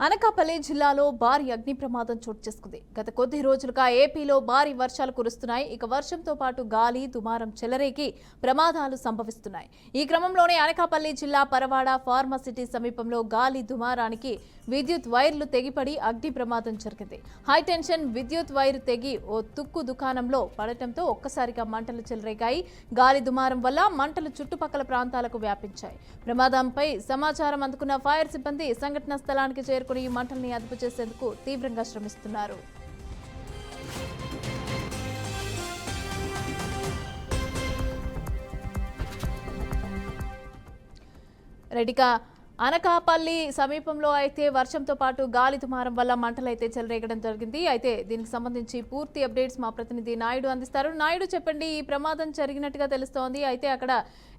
అనకాపల్లి జిల్లాలో భారీ అగ్ని ప్రమాదం చోటు చేసుకుంది. గత కొద్ది రోజులుగా ఏపీలో భారీ వర్షాలు కురుస్తున్నాయి. ఇక వర్షంతో పాటు గాలి దుమారం చెలరేగి ప్రమాదాలు సంభవిస్తున్నాయి. ఈ క్రమంలోనే అనకాపల్లి జిల్లా పరవాడ ఫార్మాసిటీ సమీపంలో గాలి దుమారానికి విద్యుత్ వైర్లు తెగిపడి అగ్ని ప్రమాదం జరిగింది. హైటెన్షన్ విద్యుత్ వైర్ తెగి ఓ తుక్కు దుకాణంలో పడటంతో ఒక్కసారిగా మంటలు చెలరేగాయి. గాలి దుమారం వల్ల మంటలు చుట్టుపక్కల ప్రాంతాలకు వ్యాపించాయి. ప్రమాదంపై సమాచారం అందుకున్న ఫైర్ సిబ్బంది సంఘటనా స్థలానికి చేరుకుని ఈ మంటల్ని అదుపు చేసేందుకు తీవ్రంగా శ్రమిస్తున్నారు. రెడ్డిగా అనకాపల్లి సమీపంలో అయితే వర్షంతో పాటు గాలి దుమారం వల్ల మంటలు అయితే చెలరేగడం జరిగింది. అయితే దీనికి సంబంధించి పూర్తి అప్డేట్స్ మా ప్రతినిధి నాయుడు అందిస్తారు. నాయుడు, చెప్పండి, ఈ ప్రమాదం జరిగినట్టుగా తెలుస్తోంది. అయితే అక్కడ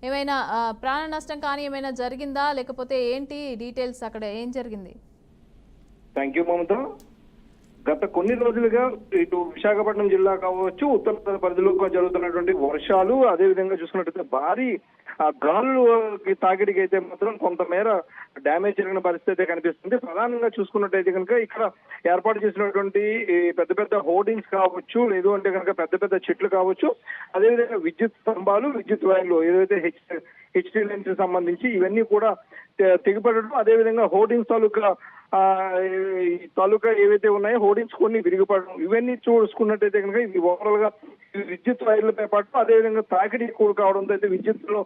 ఏమైనా ప్రాణ నష్టం కానీ ఏమైనా జరిగిందా, లేకపోతే ఏంటి డీటెయిల్స్, అక్కడ ఏం జరిగింది? థ్యాంక్ యూ మమత. గత కొన్ని రోజులుగా ఇటు విశాఖపట్నం జిల్లా కావచ్చు, ఉత్తర పరిధిలో జరుగుతున్నటువంటి వర్షాలు, అదే విధంగా చూసుకున్నట్టయితే భారీ గాలులు తాకిడికి అయితే మాత్రం కొంతమేర డ్యామేజ్ జరిగిన పరిస్థితి అయితే కనిపిస్తుంది. ప్రధానంగా చూసుకున్నట్టయితే కనుక ఇక్కడ ఏర్పాటు చేసినటువంటి పెద్ద పెద్ద హోర్డింగ్స్ కావచ్చు, లేదు అంటే కనుక పెద్ద పెద్ద చెట్లు కావచ్చు, అదేవిధంగా విద్యుత్ స్తంభాలు, విద్యుత్ వైర్లు ఏదైతే హెచ్టీ లైన్స్ సంబంధించి ఇవన్నీ కూడా తెగిపడడం, అదేవిధంగా హోర్డింగ్స్ తాలూకా ఏవైతే ఉన్నాయో హోర్డింగ్స్ కొన్ని విరిగిపడడం, ఇవన్నీ చూసుకున్నట్టయితే కనుక ఇది ఓవరాల్ గా విద్యుత్ వైర్లపై పాటు అదేవిధంగా తాకిడి ఎక్కువ కావడంతో అయితే విద్యుత్ లో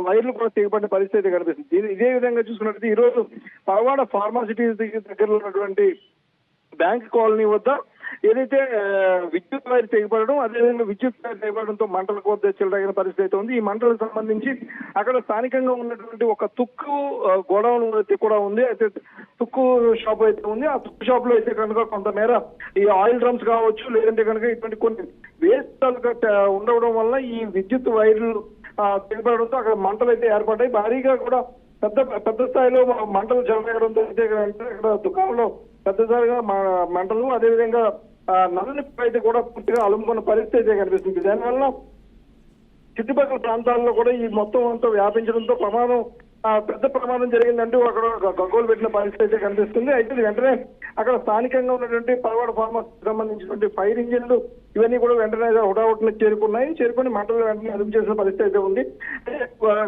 వైర్లు కూడా తెగిపడిన పరిస్థితి అయితే కనిపిస్తుంది. ఇదే విధంగా చూసుకున్నట్టయితే ఈ రోజు పరవాడ ఫార్మాసిటీ దగ్గరలో ఉన్నటువంటి బ్యాంక్ కాలనీ వద్ద ఏదైతే విద్యుత్ వైర్ తెగిపడడం, అదేవిధంగా విద్యుత్ వైర్ తెగిపడడంతో మంటలకు వద్ద చెలరేగిన పరిస్థితి అయితే ఉంది. ఈ మంటలకు సంబంధించి అక్కడ స్థానికంగా ఉన్నటువంటి ఒక తుక్కు గోడౌన్ అయితే కూడా ఉంది. అయితే తుక్కు షాప్ అయితే ఉంది. ఆ తుక్కు షాప్ లో అయితే కనుక కొంతమేర ఈ ఆయిల్ డ్రమ్స్ కావచ్చు, లేదంటే కనుక ఇటువంటి కొన్ని వేస్ట్ ఉండడం వల్ల ఈ విద్యుత్ వైర్లు తెగిపడడంతో అక్కడ మంటలు అయితే ఏర్పడ్డాయి. భారీగా కూడా పెద్ద స్థాయిలో మంటలు చెలరేగడంతో అయితే ఇక్కడ దుకాణంలో పెద్దసారిగా మంటలు, అదేవిధంగా నల్లని అయితే కూడా పూర్తిగా అలుముకున్న పరిస్థితి అయితే కనిపిస్తుంది. దానివల్ల చుట్టుపక్కల ప్రాంతాల్లో కూడా ఈ మొత్తం అంతా వ్యాపించడంతో పెద్ద ప్రమాదం జరిగిందంటూ అక్కడ గగ్గోలు పెట్టిన పరిస్థితి అయితే కనిపిస్తుంది. అయితే వెంటనే అక్కడ స్థానికంగా ఉన్నటువంటి పరవాడ ఫార్మసీకి సంబంధించినటువంటి ఫైర్ ఇంజిన్లు ఇవన్నీ కూడా వెంటనే హుటాహుటిన చేరుకుని మంటలు వెంటనే అదుపు చేసిన పరిస్థితి అయితే ఉంది.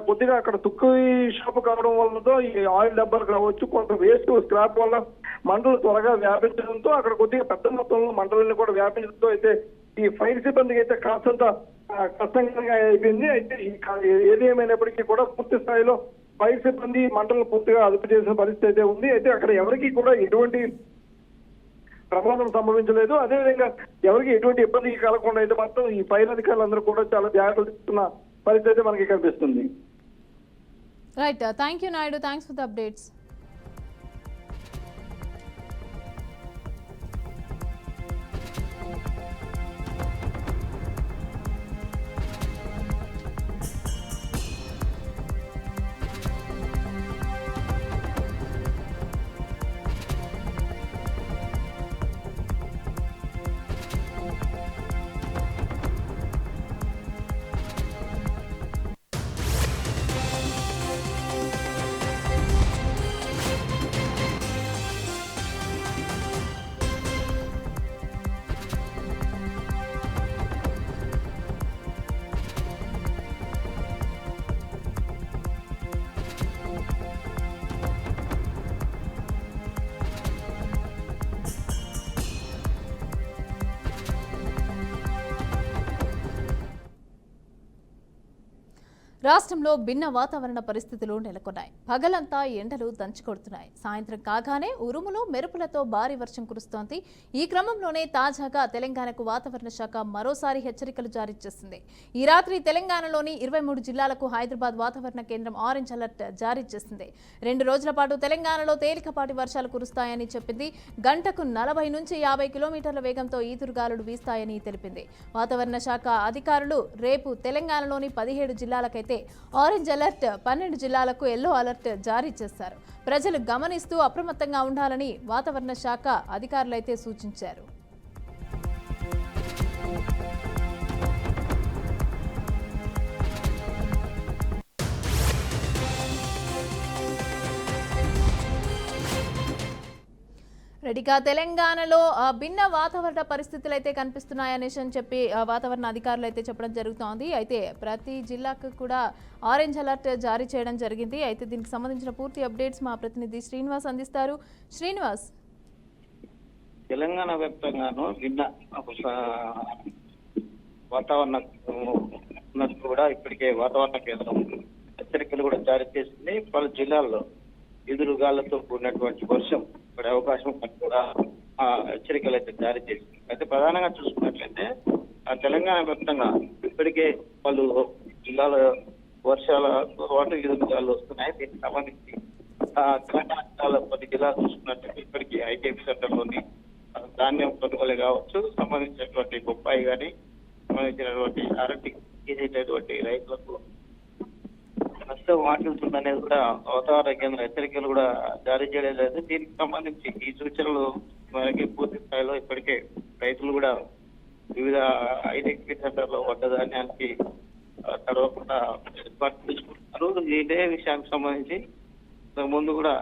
కొద్దిగా అక్కడ తుక్కు షాపు కావడం వల్లతో ఈ ఆయిల్ డబ్బాలు కావచ్చు, కొంత వేస్ట్ స్క్రాప్ వల్ల మంటలు త్వరగా వ్యాపించడంతో అక్కడ కొద్దిగా పెద్ద మొత్తంలో మంటలన్నీ కూడా వ్యాపించడంతో అయితే ఈ ఫైర్ సిబ్బందికి అయితే కాస్తంత కష్టంగా అయిపోయింది. అయితే ఏది ఏమైనప్పటికీ కూడా పూర్తి స్థాయిలో ఫైర్ సిబ్బంది మంటలను పూర్తిగా అదుపు చేసిన పరిస్థితి అయితే ఉంది. అయితే అక్కడ ఎవరికి కూడా ఎటువంటి ప్రమాదం సంభవించలేదు. అదేవిధంగా ఎవరికి ఎటువంటి ఇబ్బంది కలగకుండా అయితే మాత్రం ఈ ఫైర్ అధికారులందరూ కూడా చాలా జాగ్రత్తలు తీసుకున్న పరిస్థితి అయితే మనకి కనిపిస్తుంది. Right, thank you Naidu, thanks for the updates. రాష్ట్రంలో భిన్న వాతావరణ పరిస్థితులు నెలకొన్నాయి. పగలంతా ఎండలు దంచుకొడుతున్నాయి. సాయంత్రం కాగానే ఉరుములు మెరుపులతో భారీ వర్షం కురుస్తోంది. ఈ క్రమంలోనే తాజాగా తెలంగాణకు వాతావరణ శాఖ మరోసారి హెచ్చరికలు జారీ చేసింది. ఈ రాత్రి తెలంగాణలోని 23 జిల్లాలకు హైదరాబాద్ వాతావరణ కేంద్రం ఆరెంజ్ అలర్ట్ జారీ చేసింది. 2 రోజుల పాటు తెలంగాణలో తేలికపాటి వర్షాలు కురుస్తాయని చెప్పింది. గంటకు 40 నుంచి 50 కిలోమీటర్ల వేగంతో ఈదురుగాలులు వీస్తాయని తెలిపింది. వాతావరణ శాఖ అధికారులు రేపు తెలంగాణలోని 17 జిల్లాలకైతే ఆరెంజ్ అలర్ట్, 12 జిల్లాలకు ఎల్లో అలర్ట్ జారీ చేశారు. ప్రజలు గమనిస్తూ అప్రమత్తంగా ఉండాలని వాతావరణ శాఖ అధికారులైతే సూచించారు. రెడ్డిగా తెలంగాణలో భిన్న వాతావరణ పరిస్థితులు అయితే కనిపిస్తున్నాయనేసి అని చెప్పి వాతావరణ అధికారులు అయితే చెప్పడం జరుగుతోంది. అయితే ప్రతి జిల్లాకు కూడా ఆరెంజ్ అలర్ట్ జారీ చేయడం జరిగింది. అయితే దీనికి సంబంధించిన పూర్తి అప్డేట్స్ మా ప్రతినిధి శ్రీనివాస్ అందిస్తారు. శ్రీనివాస్, తెలంగాణ వ్యాప్తంగాను భిన్న వాతావరణ కూడా ఇప్పటికే వాతావరణ కేంద్రం హెచ్చరికలు కూడా జారీ చేసింది. పలు జిల్లాల్లో ఎదురుగాళ్లతో కూడినటువంటి వర్షం పడే అవకాశం కూడా హెచ్చరికలు అయితే జారీ చేసింది. అయితే ప్రధానంగా చూసుకున్నట్లయితే తెలంగాణ వ్యాప్తంగా ఇప్పటికే పలు జిల్లాల వర్షాలతో పాటు ఎదురుగాలు వస్తున్నాయి. దీనికి సంబంధించి తెలంగాణ జిల్లాలో కొన్ని జిల్లాలు చూసుకున్నట్లయితే ఇప్పటికీ ఐటీఎఫ్ సెంటర్లోని ధాన్యం కొనుగోలు కావచ్చు, సంబంధించినటువంటి బొప్పాయి కానీ సంబంధించినటువంటి అరటి గీసేటటువంటి రైతులకు నష్టం వాటిల్తుందనేది కూడా వాతావరణ కేంద్ర హెచ్చరికలు కూడా జారీ చేయడం లేదు. దీనికి సంబంధించి ఈ సూచనలు మనకి పూర్తి స్థాయిలో ఇప్పటికే రైతులు కూడా వివిధ ఐడెంటిటీ సెంటర్లో వడ్డ ధాన్యానికి తడవకుండా ఏర్పాటు చేసుకుంటున్నారు. ఇదే విషయానికి సంబంధించి ముందు కూడా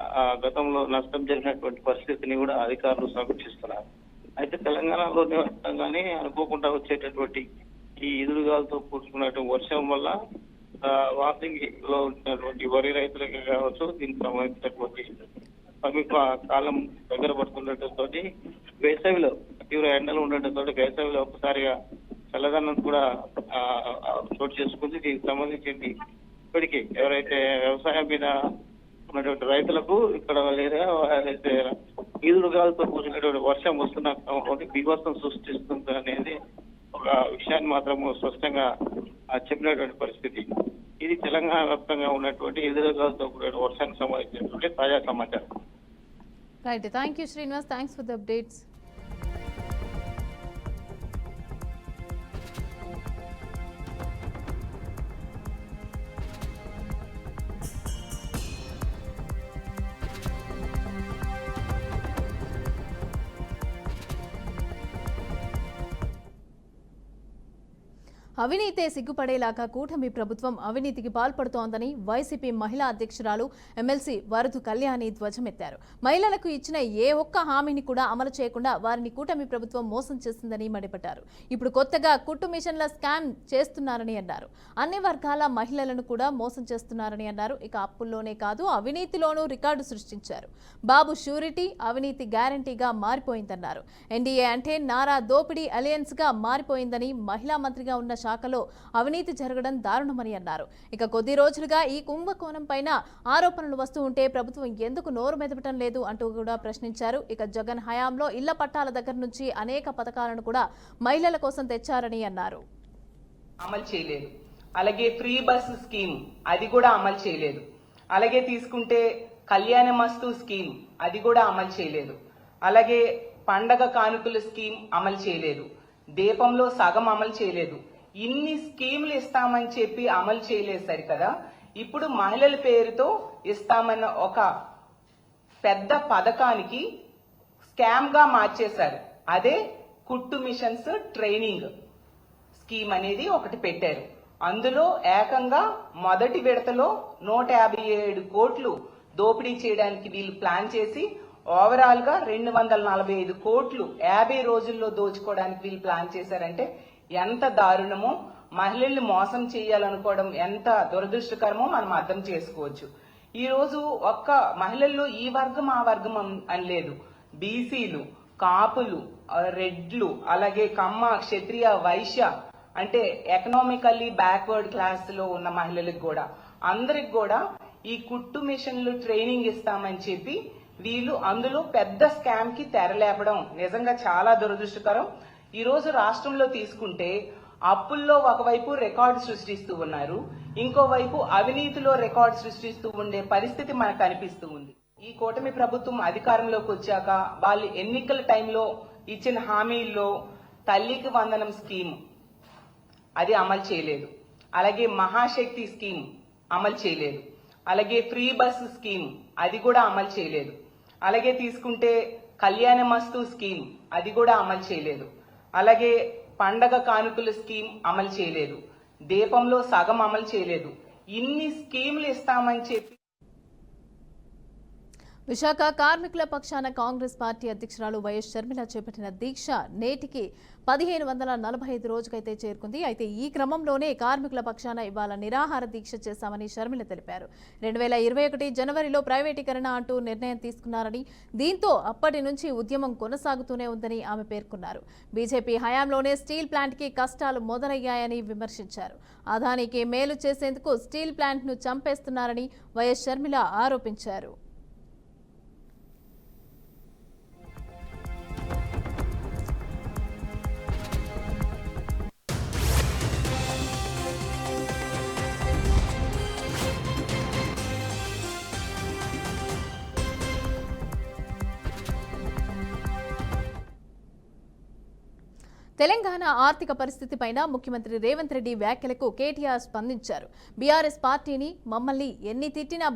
గతంలో నష్టం జరిగినటువంటి పరిస్థితిని కూడా అధికారులు సమీక్షిస్తున్నారు. అయితే తెలంగాణలోని వ్యాప్తంగానే అనుకోకుండా వచ్చేటటువంటి ఈ ఎదురుగాలతో కూడుకున్నటువంటి వర్షం వల్ల వార్నింగ్ లో ఉన్నటువంటి వరి రైతులకి కావచ్చు, దీనికి సంబంధించినటువంటి సమీప కాలం దగ్గర పడుతుండటంతో వేసవిలో తీవ్ర ఎండలు ఉండటంతో వేసవిలో ఒక్కసారిగా చల్లదనం కూడా చోటు చేసుకుంది. దీనికి సంబంధించి ఇప్పటికీ ఎవరైతే వ్యవసాయం మీద ఉన్నటువంటి రైతులకు ఇక్కడ లేదా ఎవరైతే ఈదురుగాలతో కూడినటువంటి వర్షం వస్తున్న బీభత్సం సృష్టిస్తుంది అనేది ఒక విషయాన్ని మాత్రము స్పష్టంగా చెప్పినటువంటి పరిస్థితి. ఇది తెలంగాణ వ్యాప్తంగా ఉన్నటువంటి ఎదురుగాలతో కూడిన వర్షానికి సంబంధించినటువంటి తాజా సమాచారం. Right, thank you Srinivas, thanks for the updates. అవినీతే సిగ్గుపడేలాగా కూటమి ప్రభుత్వం అవినీతికి పాల్పడుతోందని వైసీపీ మహిళా అధ్యక్షురాలు ఎమ్మెల్సీ వరదు కళ్యాణి ధ్వజమెత్తారు. మహిళలకు ఇచ్చిన ఏ ఒక్క హామీని కూడా అమలు చేయకుండా వారిని కూటమి ప్రభుత్వం మోసం చేసిందని మండిపడ్డారు. ఇప్పుడు కొత్తగా కుట్టు మిషన్ల స్కామ్ చేస్తున్నారని అన్నారు. అన్ని వర్గాల మహిళలను కూడా మోసం చేస్తున్నారని అన్నారు. ఇక అప్పుల్లోనే కాదు అవినీతిలోనూ రికార్డు సృష్టించారు. బాబు షూరిటీ అవినీతి గ్యారంటీగా మారిపోయిందన్నారు. ఎన్డీఏ అంటే నారా దోపిడీ అలయన్స్ గా మారిపోయిందని మహిళా మంత్రిగా ఉన్న శాఖలో అవినీతి జరగడం దారుణమని అన్నారు. ఇక కొద్ది రోజులుగా ఈ కుంభకోణం పైన ఆరోపణలు వస్తూ ఉంటే ప్రభుత్వం ఎందుకు నోరు మెదపటం లేదు అంటూ కూడా ప్రశ్నించారు. ఇక జగన్ హయాంలో ఇళ్ల పట్టాల దగ్గర నుంచి అనేక పథకాలను కూడా మహిళల కోసం తెచ్చారని అన్నారు. అమలు చేయలేదు. అలాగే ఫ్రీ బస్ స్కీమ్ అది కూడా అమలు చేయలేదు. అలాగే తీసుకుంటే కళ్యాణ మస్తు స్కీమ్ అది కూడా అమలు చేయలేదు. అలాగే పండగ కానుకల స్కీమ్ అమలు చేయలేదు. దీపంలో సగం అమలు చేయలేదు. ఇన్ని స్కీములు ఇస్తామని చెప్పి అమలు చేయలేదు సరికదా. ఇప్పుడు మహిళల పేరుతో ఇస్తామన్న ఒక పెద్ద పథకానికి స్కామ్ గా మార్చేశారు. అదే కుట్టు మిషన్స్ ట్రైనింగ్ స్కీమ్ అనేది ఒకటి పెట్టారు. అందులో ఏకంగా మొదటి విడతలో 157 కోట్లు దోపిడీ చేయడానికి వీళ్ళు ప్లాన్ చేసి ఓవరాల్ గా 245 కోట్లు 50 రోజుల్లో దోచుకోవడానికి వీళ్ళు ప్లాన్ చేశారంటే ఎంత దారుణమో, మహిళల్ని మోసం చేయాలనుకోవడం ఎంత దురదృష్టకరమో మనం అర్థం చేసుకోవచ్చు. ఈ రోజు ఒక్క మహిళల్లో ఈ వర్గం ఆ వర్గం అని లేదు. బీసీలు, కాపులు, రెడ్లు, అలాగే కమ్మ, క్షత్రియ, వైశ్య అంటే ఎకనామికల్లీ బ్యాక్వర్డ్ క్లాస్ లో ఉన్న మహిళలకు కూడా అందరికి కూడా ఈ కుట్టు మిషన్లు ట్రైనింగ్ ఇస్తామని చెప్పి వీళ్ళు అందులో పెద్ద స్కామ్ కి తెరలేపడం నిజంగా చాలా దురదృష్టకరం. ఈ రోజు రాష్ట్రంలో తీసుకుంటే అప్పుల్లో ఒకవైపు రికార్డు సృష్టిస్తూ ఉన్నారు, ఇంకోవైపు అవినీతిలో రికార్డు సృష్టిస్తూ ఉండే పరిస్థితి మనకు కనిపిస్తూ ఉంది. ఈ కూటమి ప్రభుత్వం అధికారంలోకి వచ్చాక వాళ్ళు ఎన్నికల టైంలో ఇచ్చిన హామీల్లో తల్లికి వందనం స్కీమ్ అది అమలు చేయలేదు. అలాగే మహాశక్తి స్కీమ్ అమలు చేయలేదు. అలాగే ఫ్రీ బస్ స్కీమ్ అది కూడా అమలు చేయలేదు. అలాగే తీసుకుంటే కళ్యాణ మస్తు స్కీమ్ అది కూడా అమలు చేయలేదు. అలాగే పండగ కానుకల స్కీమ్ అమలు చేయలేదు. దీపంలో సగం అమలు చేయలేదు. ఇన్ని స్కీములు ఇస్తామని చెప్పి విశాఖ కార్మికుల పక్షాన కాంగ్రెస్ పార్టీ అధ్యక్షురాలు వైఎస్ షర్మిల చేపట్టిన దీక్ష నేటికి 1545 రోజుకైతే చేరుకుంది. అయితే ఈ క్రమంలోనే కార్మికుల పక్షాన ఇవాళ నిరాహార దీక్ష చేశామని షర్మిల తెలిపారు. 2021 జనవరిలో ప్రైవేటీకరణ అంటూ నిర్ణయం తీసుకున్నారని, దీంతో అప్పటి నుంచి ఉద్యమం కొనసాగుతూనే ఉందని ఆమె పేర్కొన్నారు. బీజేపీ హయాంలోనే స్టీల్ ప్లాంట్కి కష్టాలు మొదలయ్యాయని విమర్శించారు. అదానికి మేలు చేసేందుకు స్టీల్ ప్లాంట్ను చంపేస్తున్నారని వైఎస్ షర్మిల ఆరోపించారు. తెలంగాణ ఆర్థిక పరిస్థితిపైన ముఖ్యమంత్రి రేవంత్ రెడ్డి వ్యాఖ్యలకు కేటీఆర్ స్పందించారు. బీఆర్ఎస్ పార్టీని మమ్మల్ని ఎన్ని తిట్టినా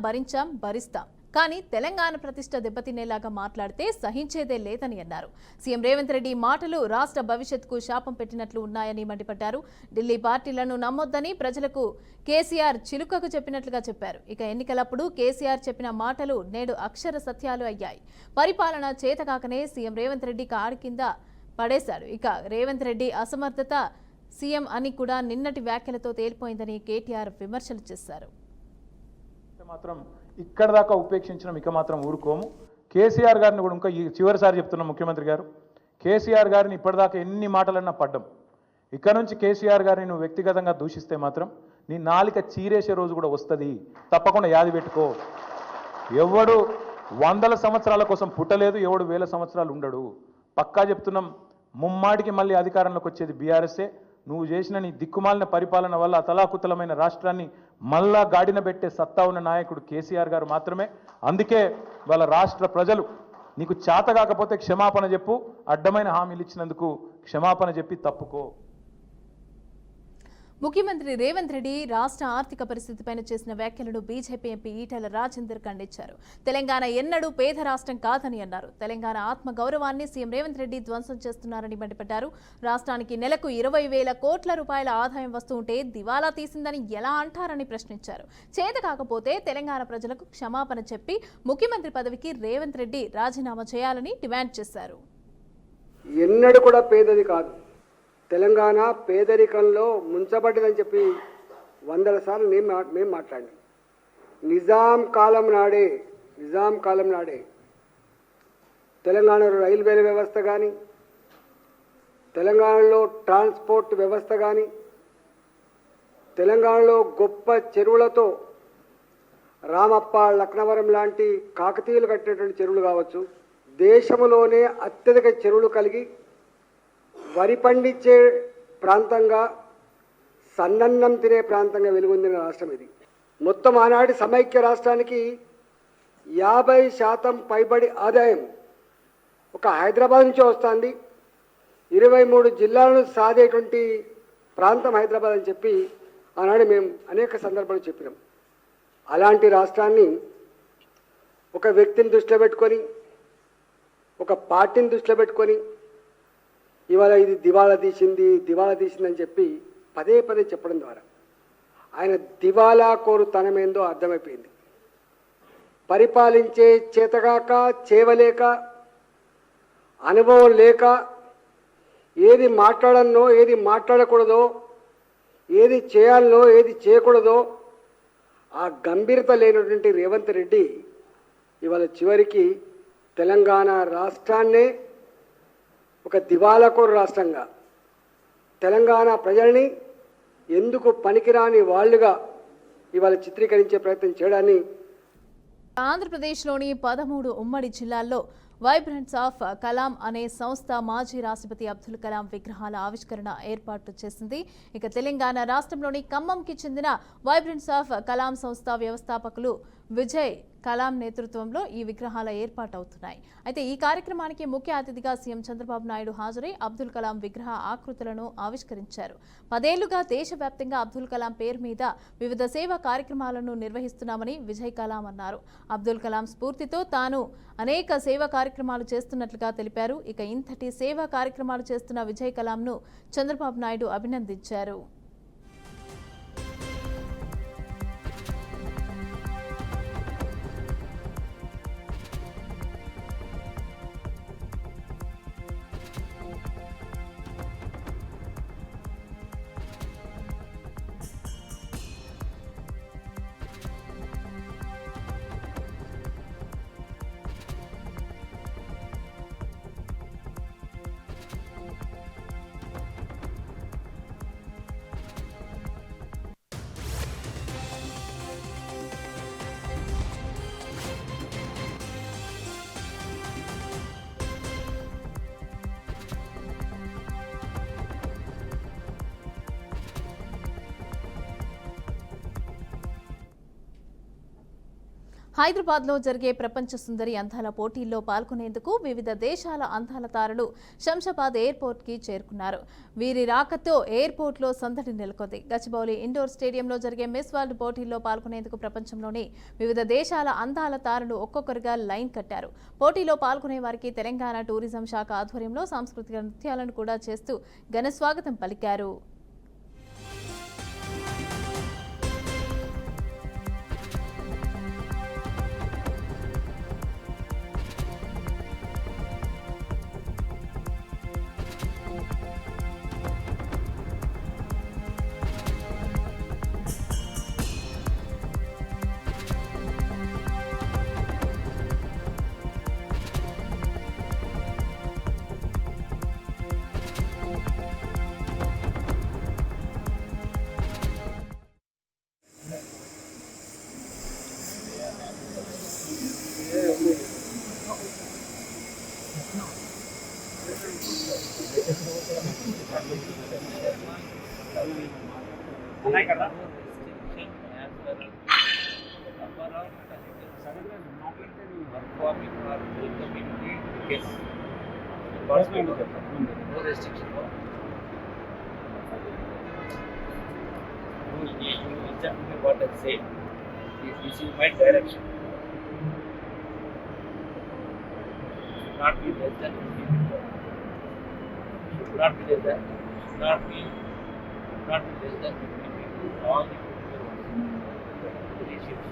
భరిస్తాం, కానీ తెలంగాణ ప్రతిష్ట దెబ్బతినేలాగా మాట్లాడితే సహించేదే లేదని అన్నారు. సీఎం రేవంత్ రెడ్డి మాటలు రాష్ట్ర భవిష్యత్తుకు శాపం పెట్టినట్లు ఉన్నాయని మండిపడ్డారు. ఢిల్లీ పార్టీలను నమ్మొద్దని ప్రజలకు కేసీఆర్ చిలుకకు చెప్పినట్లుగా చెప్పారు. ఇక ఎన్నికలప్పుడు కేసీఆర్ చెప్పిన మాటలు నేడు అక్షర సత్యాలు అయ్యాయి. పరిపాలన చేతకాకనే సీఎం రేవంత్ రెడ్డి కాడి కింద పడేశాడు. ఇక రేవంత్ రెడ్డి అసమర్థత సీఎం అని కూడా నిన్నటి వ్యాఖ్యలతో తేలిపోయిందని కేటీఆర్ విమర్శలు చేశారు. మాత్రం ఇక్కడ దాకా ఉపేక్షించడం ఇక మాత్రం ఊరుకోము. కేసీఆర్ గారిని కూడా ఇంకా ఈ చివరిసారి చెప్తున్నాం, ముఖ్యమంత్రి గారు కేసీఆర్ గారిని ఇప్పటిదాకా ఎన్ని మాటలన్నా పడ్డం. ఇక్కడ నుంచి కేసీఆర్ గారిని నువ్వు వ్యక్తిగతంగా దూషిస్తే మాత్రం నీ నాలిక చీరేసే రోజు కూడా వస్తుంది. తప్పకుండా యాది పెట్టుకో. ఎవడు 100 సంవత్సరాల కోసం పుట్టలేదు, ఎవడు 1000 సంవత్సరాలు ఉండడు. పక్కా చెప్తున్నాం, ముమ్మాడికి మళ్ళీ అధికారంలోకి వచ్చేది బీఆర్ఎస్ఏ. నువ్వు చేసిన నీ దిక్కుమాలిన పరిపాలన వల్ల అతలాకుతలమైన రాష్ట్రాన్ని మళ్ళా గాడిన పెట్టే సత్తా ఉన్న నాయకుడు కేసీఆర్ గారు మాత్రమే. అందుకే వాళ్ళ రాష్ట్ర ప్రజలు నీకు చేత కాకపోతే క్షమాపణ చెప్పు, అడ్డమైన హామీలు ఇచ్చినందుకు క్షమాపణ చెప్పి తప్పుకో. ముఖ్యమంత్రి రేవంత్ రెడ్డి రాష్ట్ర ఆర్థిక పరిస్థితిపైన చేసిన వ్యాఖ్యలను బీజేపీ ఎంపీ ఈటెల రాజేందర్ ఖండించారు. తెలంగాణ ఎన్నడూ పేద రాష్ట్రం కాదని అన్నారు. తెలంగాణ ఆత్మ గౌరవాన్ని సీఎం రేవంత్ రెడ్డి ధ్వంసం చేస్తున్నారని మండిపడ్డారు. రాష్ట్రానికి నెలకు 20,000 కోట్ల రూపాయల ఆదాయం వస్తూ ఉంటే దివాలా తీసిందని ఎలా అంటారని ప్రశ్నించారు. చేత కాకపోతే తెలంగాణ ప్రజలకు క్షమాపణ చెప్పి ముఖ్యమంత్రి పదవికి రేవంత్ రెడ్డి రాజీనామా చేయాలని డిమాండ్ చేశారు. ఎన్నడూ కూడా పేదది కాదు, తెలంగాణ పేదరికంలో ముంచబడ్డదని చెప్పి 100 సార్లు మేము మాట్లాడినాం. నిజాం కాలం నాడే తెలంగాణలో రైల్వేల వ్యవస్థ కానీ, తెలంగాణలో ట్రాన్స్పోర్ట్ వ్యవస్థ కానీ, తెలంగాణలో గొప్ప చెరువులతో రామప్ప, లక్నవరం లాంటి కాకతీయులు కట్టినటువంటి చెరువులు కావచ్చు, దేశంలోనే అత్యధిక చెరువులు కలిగి వరి పండించే ప్రాంతంగా, సన్నన్నం తినే ప్రాంతంగా వెలుగొందిన రాష్ట్రం ఇది. మొత్తం ఆనాటి సమైక్య రాష్ట్రానికి 50% పైబడి ఆదాయం ఒక హైదరాబాద్ నుంచి వస్తుంది. 23 జిల్లాలను సాధేటువంటి ప్రాంతం హైదరాబాద్ అని చెప్పి ఆనాడు మేము అనేక సందర్భాలు చెప్పినాం. అలాంటి రాష్ట్రాన్ని ఒక వ్యక్తిని దృష్టిలో పెట్టుకొని, ఒక పార్టీని దృష్టిలో పెట్టుకొని ఇవాళ ఇది దివాళా తీసిందని చెప్పి పదే చెప్పడం ద్వారా ఆయన దివాలా కోరుతనమేందో అర్థమైపోయింది. పరిపాలించే చేతగాక, చేవలేక, అనుభవం లేక, ఏది మాట్లాడనో ఏది మాట్లాడకూడదో, ఏది చేయాలనో ఏది చేయకూడదో ఆ గంభీరత లేనటువంటి రేవంత్ రెడ్డి ఇవాళ చివరికి తెలంగాణ రాష్ట్రాన్నే ఒక దివాలాకోరు రాష్ట్రంగా, తెలంగాణ ప్రజల్ని ఎందుకు పనికిరాని వాళ్ళుగా ఇవాళ చిత్రీకరించే ప్రయత్నం చేయడాన్ని ఆంధ్రప్రదేశ్లోని 13 ఉమ్మడి జిల్లాల్లో వైబ్రెంట్స్ ఆఫ్ కలాం అనే సంస్థ మాజీ రాష్ట్రపతి అబ్దుల్ కలాం విగ్రహాల ఆవిష్కరణ ఏర్పాటు చేసింది. ఇక తెలంగాణ రాష్ట్రంలోని ఖమ్మంకి చెందిన వైబ్రెంట్స్ ఆఫ్ కలాం సంస్థ వ్యవస్థాపకులు విజయ్ కలాం నేతృత్వంలో ఈ విగ్రహాల ఏర్పాటవుతున్నాయి. అయితే ఈ కార్యక్రమానికి ముఖ్య అతిథిగా సీఎం చంద్రబాబు నాయుడు హాజరై అబ్దుల్ కలాం విగ్రహ ఆకృతులను ఆవిష్కరించారు. 10 ఏళ్లుగా దేశవ్యాప్తంగా అబ్దుల్ కలాం పేరు మీద వివిధ సేవా కార్యక్రమాలను నిర్వహిస్తున్నామని విజయ్ కలాం అన్నారు. అబ్దుల్ కలాం స్ఫూర్తితో తాను అనేక సేవా కార్యక్రమాలు చేస్తున్నట్లుగా తెలిపారు. ఇక ఇంతటి సేవా కార్యక్రమాలు చేస్తున్న విజయ్ కలాంను చంద్రబాబు నాయుడు అభినందించారు. హైదరాబాద్లో జరిగే ప్రపంచ సుందరి అందాల పోటీల్లో పాల్గొనేందుకు వివిధ దేశాల అందాల తారలు శంషాబాద్ ఎయిర్పోర్ట్కి చేరుకున్నారు. వీరి రాకతో ఎయిర్పోర్ట్లో సందడి నెలకొంది. గచ్చిబౌలి ఇండోర్ స్టేడియంలో జరిగే మిస్ వరల్డ్ పోటీల్లో పాల్గొనేందుకు ప్రపంచంలోని వివిధ దేశాల అందాల తారలు ఒక్కొక్కరుగా లైన్ కట్టారు. పోటీలో పాల్గొనే వారికి తెలంగాణ టూరిజం శాఖ ఆధ్వర్యంలో సాంస్కృతిక నృత్యాలను కూడా చేస్తూ ఘన స్వాగతం పలికారు. No restriction. Exactly what I said. This is my direction. Should not be less than 50 people. Should not be less than. Should not be less than 50 people. All the people. 3 ships.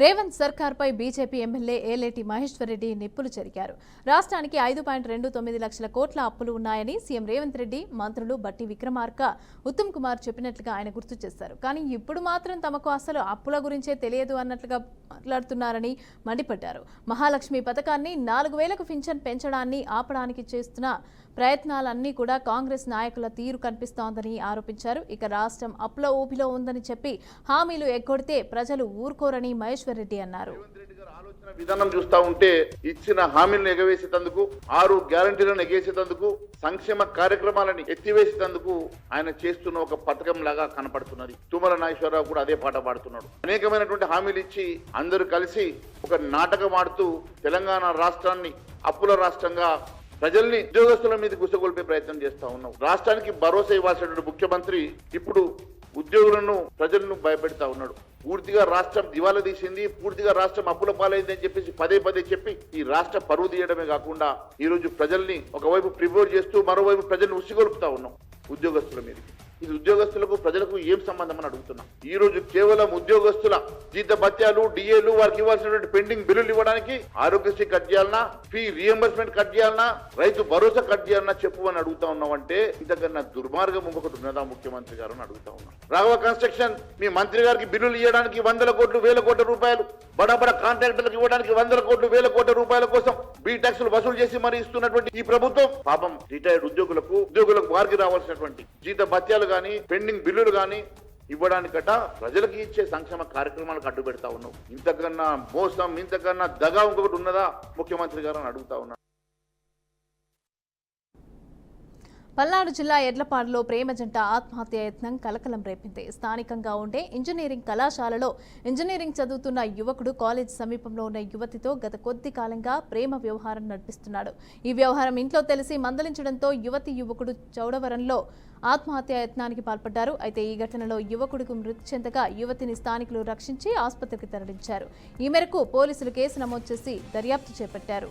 Revanth సర్కార్పై BJP MLA Eleti Maheshwar Reddy నిప్పులు చెరిగారు. రాష్ట్రానికి 5.29 లక్షల కోట్ల అప్పులు ఉన్నాయని CM Revanth Reddy, మంత్రులు బట్టి విక్రమార్క, ఉత్తమ్ కుమార్ చెప్పినట్లుగా ఆయన గుర్తు చేశారు. కానీ ఇప్పుడు మాత్రం తమకు అసలు అప్పుల గురించే తెలియదు అన్నట్లుగా మాట్లాడుతున్నారని మండిపడ్డారు. మహాలక్ష్మి పథకాన్ని 4,000కు పింఛన్ పెంచడాన్ని ఆపడానికి చేస్తున్న ప్రయత్నాలన్నీ కూడా కాంగ్రెస్ నాయకుల తీరు కనిపిస్తోందని ఆరోపించారు. ఇక రాష్ట్రం అప్పుల ఊపిలో ఉందని చెప్పి హామీలు ఎగ్గొడితే ప్రజలు ఊరుకోరని మహేశ్వరరెడ్డి అన్నారు. విధానం చూస్తా ఉంటే ఇచ్చిన హామీలను ఎగవేసేందుకు, 6 గ్యారంటీలను ఎగేసేందుకు, సంక్షేమ కార్యక్రమాలని ఎత్తివేసేందుకు ఆయన చేస్తున్న ఒక పథకం లాగా కనపడుతున్నది. తుమ్మల నాగేశ్వరరావు కూడా అదే పాట పాడుతున్నాడు. అనేకమైనటువంటి హామీలు ఇచ్చి అందరూ కలిసి ఒక నాటకం ఆడుతూ తెలంగాణ రాష్ట్రాన్ని అప్పుల రాష్ట్రంగా ప్రజల్ని ఉద్యోగస్తుల మీద గుసగొల్పే ప్రయత్నం చేస్తా ఉన్నాం. రాష్ట్రానికి భరోసా ఇవ్వాల్సినటువంటి ముఖ్యమంత్రి ఇప్పుడు ఉద్యోగులను, ప్రజలను భయపెడతా ఉన్నాడు. పూర్తిగా రాష్ట్రం దివాలా తీసింది, పూర్తిగా రాష్ట్రం అప్పుల పాలైంది అని చెప్పేసి పదే చెప్పి ఈ రాష్ట్ర పరువు తీయడమే కాకుండా ఈ రోజు ప్రజల్ని ఒకవైపు ప్రిపేర్ చేస్తూ మరోవైపు ప్రజల్ని ఉసిగొల్పుతా ఉన్నాం ఉద్యోగస్తుల మీద. ఇది ఉద్యోగస్తులకు, ప్రజలకు ఏం సంబంధం అని అడుగుతున్నాం. ఈ రోజు కేవలం ఉద్యోగస్తుల జీత భత్యాలు, డిఏలు, వారికి ఇవ్వాల్సినటువంటి పెండింగ్ బిల్లులు ఇవ్వడానికి ఆరోగ్యశ్రీ కట్ చేయాలన్నా, ఫీ రియంబర్స్మెంట్ కట్ చేయాలన్నా, రైతు భరోసా కట్ చేయాలన్నా చెప్పు అని అడుగుతా ఉన్నాం. అంటే ఇంతకన్నా దుర్మార్గం ఇంకొకటి ఉన్నదా ముఖ్యమంత్రి గారు అని అడుగుతా ఉన్నాం. రాఘవ కన్స్ట్రక్షన్ మీ మంత్రి గారికి బిల్లులు ఇవ్వడానికి 100 కోట్లు, 1000 కోట్ల రూపాయలు, బడా కాంట్రాక్టర్లకు ఇవ్వడానికి 100 కోట్లు, 1000 కోట్ల రూపాయల కోసం బీ ట్యాక్సులు వసూలు చేసి మరి ఇస్తున్నటువంటి ఈ ప్రభుత్వం పాపం రిటైర్డ్ ఉద్యోగులకు వారికి రావాల్సినటువంటి జీత భత్యాలు గానీ, పెండింగ్ బిల్లులు గానీ ఇవ్వడానికట ప్రజలకు ఇచ్చే సంక్షేమ కార్యక్రమాలకు అడ్డు పెడతా ఉన్నావు. ఇంతకన్నా మోసం, ఇంతకన్నా దగా ఇంకొకటి ఉన్నదా ముఖ్యమంత్రి గారు అని అడుగుతా ఉన్నా. పల్నాడు జిల్లా ఎడ్లపాడులో ప్రేమ జంట ఆత్మహత్య యత్నం కలకలం రేపింది. స్థానికంగా ఉండే ఇంజనీరింగ్ కళాశాలలో ఇంజనీరింగ్ చదువుతున్న యువకుడు కాలేజ్ సమీపంలో ఉన్న యువతితో గత కొద్ది కాలంగా ప్రేమ వ్యవహారం నడిపిస్తున్నాడు. ఈ వ్యవహారం ఇంట్లో తెలిసి మందలించడంతో యువకుడు చౌడవరంలో ఆత్మహత్య యత్నానికి పాల్పడ్డారు. అయితే ఈ ఘటనలో యువకుడికి మృతి చెందగా యువతిని స్థానికులు రక్షించి ఆసుపత్రికి తరలించారు. ఈ మేరకు పోలీసులు కేసు నమోదు చేసి దర్యాప్తు చేపట్టారు.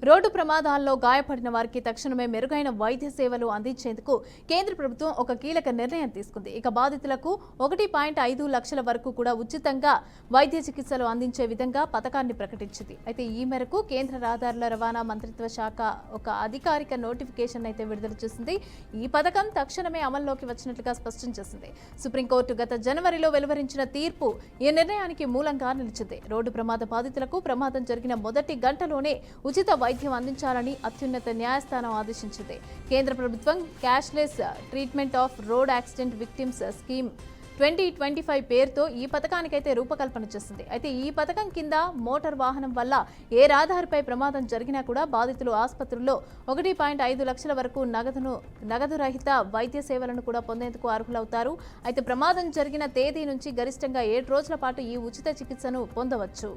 రోడ్డు ప్రమాదాల్లో గాయపడిన వారికి తక్షణమే మెరుగైన వైద్య సేవలు అందించేందుకు కేంద్ర ప్రభుత్వం ఒక కీలక నిర్ణయం తీసుకుంది. ఇక బాధితులకు 1.5 లక్షల వరకు కూడా ఉచితంగా వైద్య చికిత్సలు అందించే విధంగా పథకాన్ని ప్రకటించింది. అయితే ఈ మేరకు కేంద్ర రహదారుల రవాణా మంత్రిత్వ శాఖ ఒక అధికారిక నోటిఫికేషన్ అయితే విడుదల చేసింది. ఈ పథకం తక్షణమే అమల్లోకి వచ్చినట్లుగా స్పష్టం చేసింది. సుప్రీంకోర్టు గత జనవరిలో వెలువరించిన తీర్పు ఈ నిర్ణయానికి మూలంగా నిలిచింది. రోడ్డు ప్రమాద బాధితులకు ప్రమాదం జరిగిన మొదటి గంటలోనే ఉచిత వైద్యం అందించాలని అత్యున్నత న్యాయస్థానం ఆదేశించింది. కేంద్ర ప్రభుత్వం cashless treatment of road accident victims scheme 2025 పేరుతో ఈ పథకానికైతే రూపకల్పన చేసింది. అయితే ఈ పథకం కింద మోటార్ వాహనం వల్ల ఏ రహదారిపై ప్రమాదం జరిగినా కూడా బాధితులు ఆసుపత్రుల్లో 1.5 లక్షల వరకు నగదు రహిత వైద్య సేవలను కూడా పొందేందుకు అర్హులవుతారు. అయితే ప్రమాదం జరిగిన తేదీ నుంచి గరిష్టంగా 7 రోజుల పాటు ఈ ఉచిత చికిత్సను పొందవచ్చు.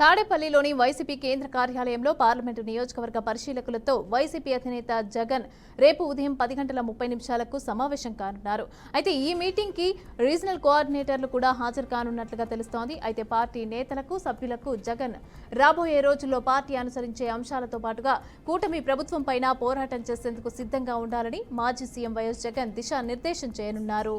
తాడేపల్లిలోని వైసీపీ కేంద్ర కార్యాలయంలో పార్లమెంటు నియోజకవర్గ పరిశీలకులతో వైసీపీ అధినేత జగన్ రేపు ఉదయం 10:30 సమావేశం కానున్నారు. అయితే ఈ మీటింగ్ కి రీజనల్ కోఆర్డినేటర్లు కూడా హాజరు కానున్నట్లుగా తెలుస్తోంది. అయితే పార్టీ నేతలకు, సభ్యులకు జగన్ రాబోయే రోజుల్లో పార్టీ అనుసరించే అంశాలతో పాటుగా కూటమి ప్రభుత్వం పైన పోరాటం చేసేందుకు సిద్ధంగా ఉండాలని మాజీ సీఎం వైఎస్ జగన్ దిశానిర్దేశం చేయనున్నారు.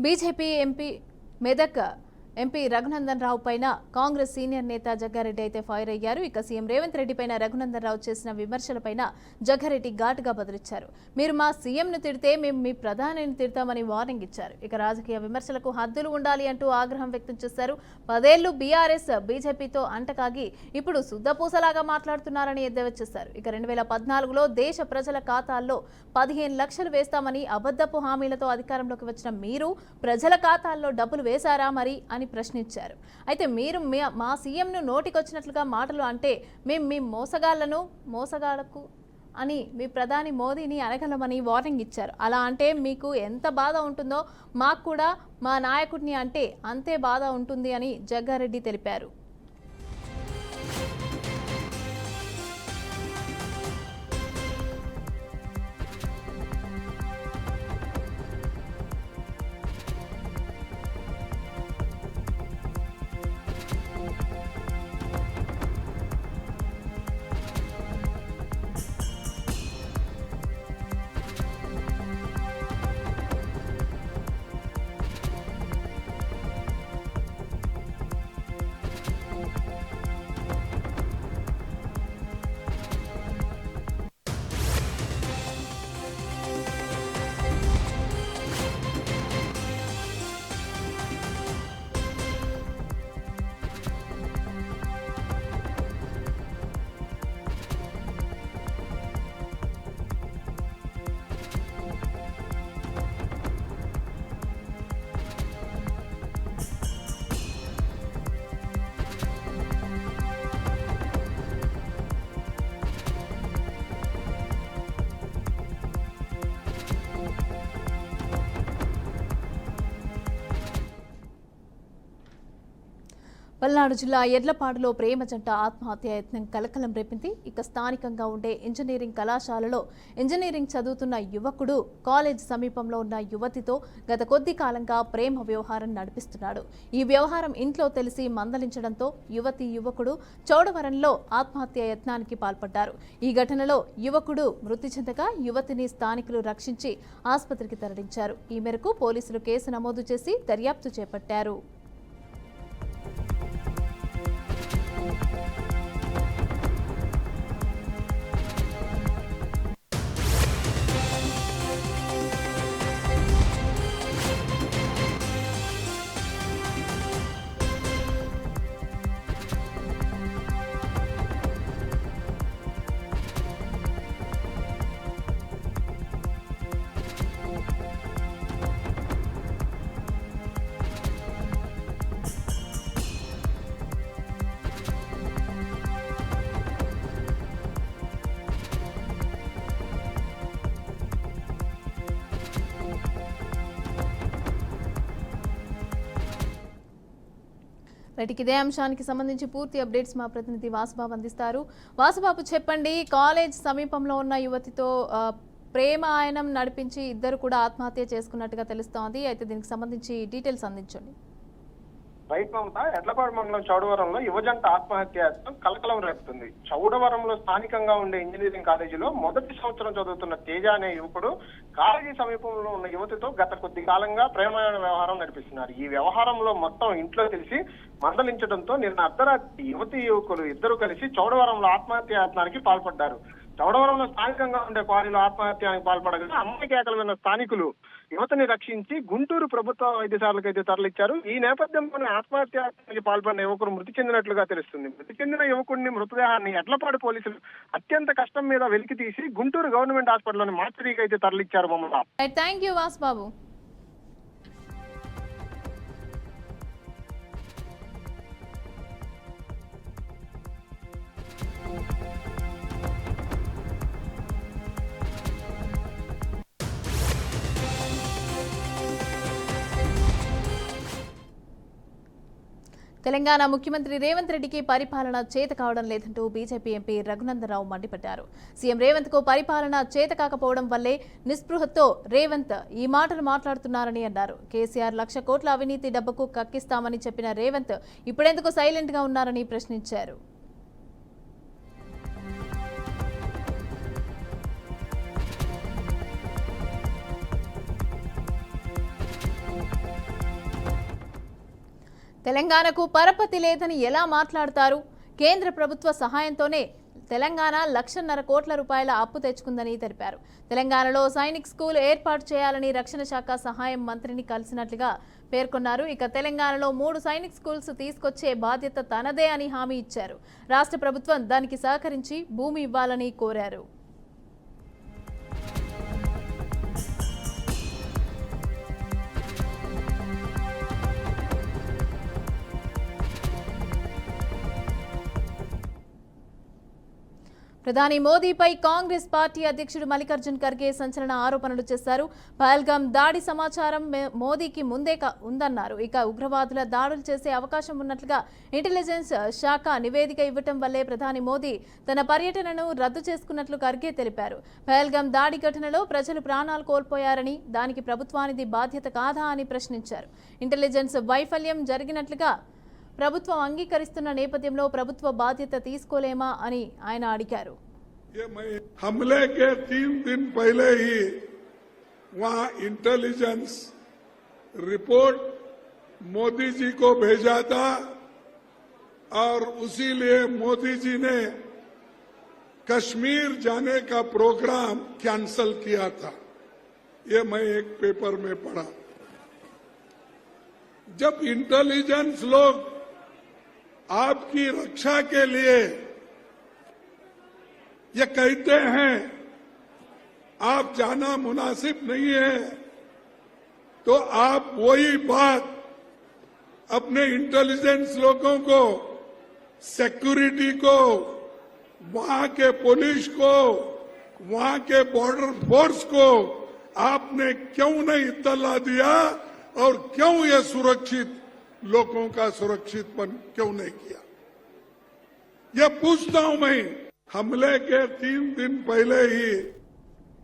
BJP MP Medak MP Raghunandan Rao పైన కాంగ్రెస్ సీనియర్ నేత జగ్గారెడ్డి అయితే ఫైర్ అయ్యారు. ఇక సీఎం రేవంత్ రెడ్డి పైన రఘునందన్ రావు చేసిన విమర్శలపైన జగ్గారెడ్డి ఘాటుగా బదులిచ్చారు. మీరు మా సీఎంను తిడితే మేము మీ ప్రధానిని తిడతామని వార్నింగ్ ఇచ్చారు. ఇక రాజకీయ విమర్శలకు హద్దులు ఉండాలి అంటూ ఆగ్రహం వ్యక్తం చేశారు. 10 ఏళ్లు బీఆర్ఎస్ బీజేపీతో అంటకాగి ఇప్పుడు శుద్ధపూసలాగా మాట్లాడుతున్నారని ఎద్దేవా చేశారు. ఇక 2014లో దేశ ప్రజల ఖాతాల్లో 15 లక్షలు వేస్తామని అబద్ధపు హామీలతో అధికారంలోకి వచ్చిన మీరు ప్రజల ఖాతాల్లో డబ్బులు వేశారా మరి అని ప్రశ్నించారు. అయితే మీరు మా సీఎంను నోటికొచ్చినట్లుగా మాటలు అంటే మేము మీ మోసగాళ్లకు అని మీ ప్రధాని మోదీని అనగలమని వార్నింగ్ ఇచ్చారు. అలా అంటే మీకు ఎంత బాధ ఉంటుందో మాకు కూడా మా నాయకుడిని అంటే అంతే బాధ ఉంటుంది అని జగ్గారెడ్డి తెలిపారు. పల్నాడు జిల్లా ఎడ్లపాడులో ప్రేమ జంట ఆత్మహత్య యత్నం కలకలం రేపింది. ఇక స్థానికంగా ఉండే ఇంజనీరింగ్ కళాశాలలో ఇంజనీరింగ్ చదువుతున్న యువకుడు కాలేజ్ సమీపంలో ఉన్న యువతితో గత కొద్ది కాలంగా ప్రేమ వ్యవహారం నడిపిస్తున్నాడు. ఈ వ్యవహారం ఇంట్లో తెలిసి మందలించడంతో యువకుడు చౌడవరంలో ఆత్మహత్య యత్నానికి పాల్పడ్డారు. ఈ ఘటనలో యువకుడు మృతి చెందగా యువతిని స్థానికులు రక్షించి ఆసుపత్రికి తరలించారు. ఈ మేరకు పోలీసులు కేసు నమోదు చేసి దర్యాప్తు చేపట్టారు. ఇదే అంశానికి సంబంధించి పూర్తి అప్డేట్స్ మా ప్రతినిధి వాసుబాబు అందిస్తారు. వాసుబాబు, చెప్పండి, కాలేజ్ సమీపంలో ఉన్న యువతితో ప్రేమాయణం నడిపించి ఇద్దరు కూడా ఆత్మహత్య చేసుకున్నట్టుగా తెలుస్తోంది. అయితే దీనికి సంబంధించి డీటెయిల్స్ అందించండి. రైట్ మమత, ఎడ్లపాడు మండలం చౌడవరంలో యువజంట ఆత్మహత్య కలకలం రేపుతుంది. చౌడవరంలో స్థానికంగా ఉండే ఇంజనీరింగ్ కాలేజీలో మొదటి సంవత్సరం చదువుతున్న తేజ అనే యువకుడు కాలేజీ సమీపంలో ఉన్న యువతితో గత కొద్ది కాలంగా ప్రేమాయణ వ్యవహారం నడిపిస్తున్నారు. ఈ వ్యవహారంలో మొత్తం ఇంట్లో తెలిసి మందలించడంతో నిన్న అర్ధరాత్రి యువకులు ఇద్దరు కలిసి చౌడవరంలో ఆత్మహత్య యత్నానికి పాల్పడ్డారు. చౌడవరంలో స్థానికంగా ఉండే క్వారీలో ఆత్మహత్యానికి పాల్పడగా అమ్మాయి కేకలు విన్న స్థానికులు యువతిని రక్షించి గుంటూరు ప్రభుత్వ వైద్యశాలకు అయితే తరలించారు. ఈ నేపథ్యంలోనే ఆత్మహత్యానికి పాల్పడిన యువకుడు మృతి చెందినట్లుగా తెలుస్తుంది. మృతి చెందిన యువకుడిని మృతదేహాన్ని ఎడ్లపాడు పోలీసులు అత్యంత కష్టం మీద వెలికి తీసి గుంటూరు గవర్నమెంట్ హాస్పిటల్లోని మార్చరీకి అయితే తరలించారు. మమ్మల్ని థ్యాంక్ యూ వాసుబాబు. తెలంగాణ ముఖ్యమంత్రి రేవంత్ రెడ్డికి పరిపాలన చేత కావడం లేదంటూ బీజేపీ ఎంపీ రఘునందరావు మండిపడ్డారు. సీఎం రేవంత్ కు పరిపాలన చేత కాకపోవడం వల్లే నిస్పృహతో రేవంత్ ఈ మాటలు మాట్లాడుతున్నారని అన్నారు. కేసీఆర్ 1,00,000 కోట్ల అవినీతి డబ్బుకు కక్కిస్తామని చెప్పిన రేవంత్ ఇప్పుడెందుకు సైలెంట్ గా ఉన్నారని ప్రశ్నించారు. తెలంగాణకు పరపతి లేదని ఎలా మాట్లాడతారు? కేంద్ర ప్రభుత్వ సహాయంతోనే తెలంగాణ 1,50,000 కోట్ల రూపాయల అప్పు తెచ్చుకుందని తెలిపారు. తెలంగాణలో సైనిక్ స్కూల్ ఏర్పాటు చేయాలని రక్షణ శాఖ సహాయం మంత్రిని కలిసినట్లుగా పేర్కొన్నారు. ఇక తెలంగాణలో 3 సైనిక్ స్కూల్స్ తీసుకొచ్చే బాధ్యత తనదే అని హామీ ఇచ్చారు. రాష్ట్ర ప్రభుత్వం దానికి సహకరించి భూమి ఇవ్వాలని కోరారు. ప్రధాని మోదీపై కాంగ్రెస్ పార్టీ అధ్యక్షుడు మల్లికార్జున్ ఖర్గే సంచలన ఆరోపణలు చేశారు. పహల్గాం దాడి సమాచారం మోదీకి ముందే ఉందన్నారు. ఇక ఉగ్రవాదుల దాడులు చేసే అవకాశం ఉన్నట్లుగా ఇంటెలిజెన్స్ శాఖ నివేదిక ఇవ్వటం వల్లే ప్రధాని మోదీ తన పర్యటనను రద్దు చేసుకున్నట్లు ఖర్గే తెలిపారు. పహల్గాం దాడి ఘటనలో ప్రజలు ప్రాణాలు కోల్పోయారని, దానికి ప్రభుత్వానిది బాధ్యత కాదా అని ప్రశ్నించారు. ఇంటెలిజెన్స్ వైఫల్యం జరిగినట్లుగా ప్రభుత్వం అంగీకరిస్తున్న నేపథ్యంలో ప్రభుత్వ బాధ్యత తీసుకోలేమా అని ఆయన అడిగారు. हमले के 3 दिन पहले ही वहां इंटेलिजेंस रिपोर्ट मोदी जी को भेजा था और उसी लिए मोदी जी ने कश्मीर जाने का प्रोग्राम कैंसल किया था. ये मैं एक पेपर में पढ़ा. जब इंटेलिजेंस लोग आपकी रक्षा के लिए ये कहते हैं आप जाना मुनासिब नहीं है, तो आप वही बात अपने इंटेलिजेंस लोगों को, सिक्योरिटी को, वहां के पुलिस को, वहां के बॉर्डर फोर्स को आपने क्यों नहीं इत्तला दिया और क्यों ये सुरक्षित लोगों का सुरक्षितपन क्यों नहीं किया? यह पूछता हूं मैं। हमले के 3 दिन पहले ही